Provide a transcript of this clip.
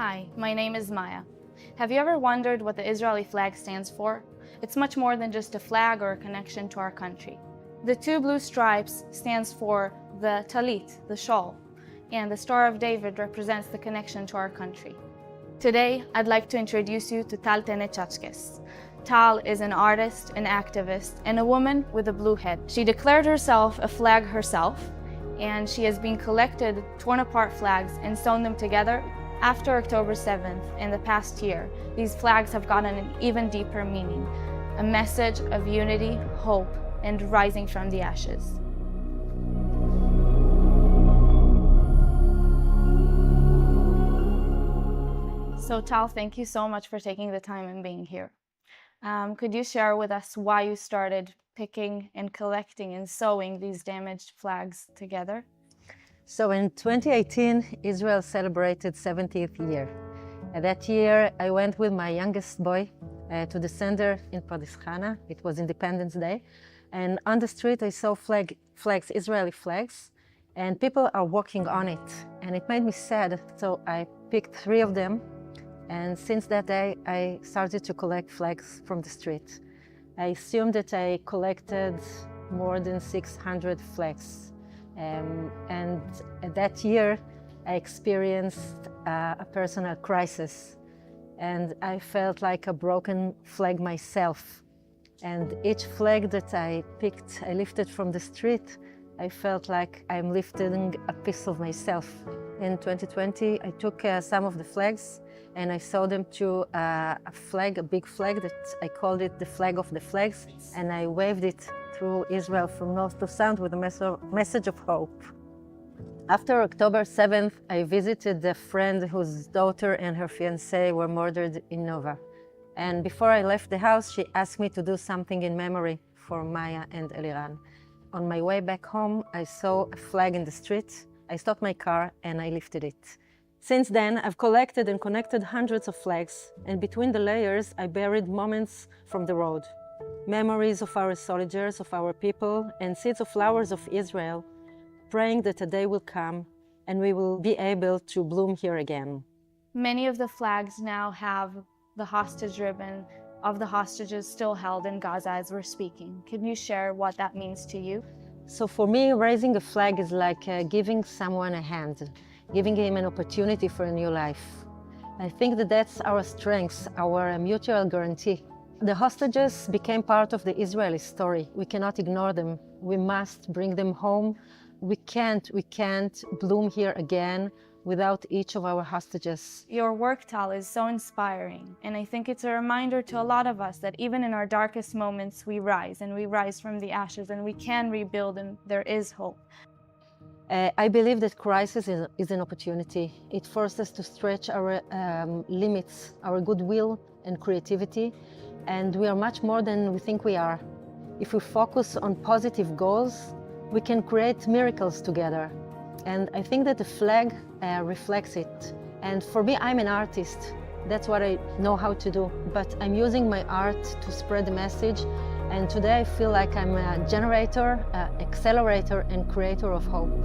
Hi, my name is Maya. Have you ever wondered what the Israeli flag stands for? It's much more than just a flag or a connection to our country. The two blue stripes stands for the talit, the shawl, and the Star of David represents the connection to our country. Today, I'd like to introduce you to Tal Tenechachkes. Tal is an artist, an activist, and a woman with a blue head. She declared herself a flag herself, and she has been collected torn apart flags and sewn them together. After October 7th, in the past year, these flags have gotten an even deeper meaning, a message of unity, hope, and rising from the ashes. So Tal, thank you so much for taking the time and being here. Could you share with us why you started picking and collecting and sewing these damaged flags together? So in 2018, Israel celebrated 70th year. And that year, I went with my youngest boy to the center in Pardes Chana. It was Independence Day. And on the street, I saw flags, Israeli flags, and people are walking on it. And it made me sad, so I picked 3 of them. And since that day, I started to collect flags from the street. I assumed that I collected more than 600 flags. And that year, I experienced a personal crisis. And I felt like a broken flag myself. And each flag that I picked, I lifted from the street, I felt like I'm lifting a piece of myself. In 2020, I took some of the flags and I sewed them to a flag, a big flag that I called it the flag of the flags, and I waved it through Israel from north to south with a message of hope. After October 7th, I visited a friend whose daughter and her fiancé were murdered in Nova. And before I left the house, she asked me to do something in memory for Maya and Eliran. On my way back home, I saw a flag in the street. I stopped my car and I lifted it. Since then, I've collected and connected hundreds of flags, and between the layers, I buried moments from the road. Memories of our soldiers, of our people, and seeds of flowers of Israel, praying that a day will come and we will be able to bloom here again. Many of the flags now have the hostage ribbon of the hostages still held in Gaza as we're speaking. Can you share what that means to you? So for me, raising a flag is like giving someone a hand, giving him an opportunity for a new life. I think that that's our strength, our mutual guarantee. The hostages became part of the Israeli story. We cannot ignore them. We must bring them home. We can't bloom here again without each of our hostages. Your work, Tal, is so inspiring, and I think it's a reminder to a lot of us that even in our darkest moments, we rise, and we rise from the ashes, and we can rebuild, and there is hope. I believe that crisis is an opportunity. It forces us to stretch our limits, our goodwill and creativity, and we are much more than we think we are. If we focus on positive goals, we can create miracles together. And I think that the flag reflects it. And for me, I'm an artist. That's what I know how to do. But I'm using my art to spread the message. And today I feel like I'm a generator, accelerator, and creator of hope.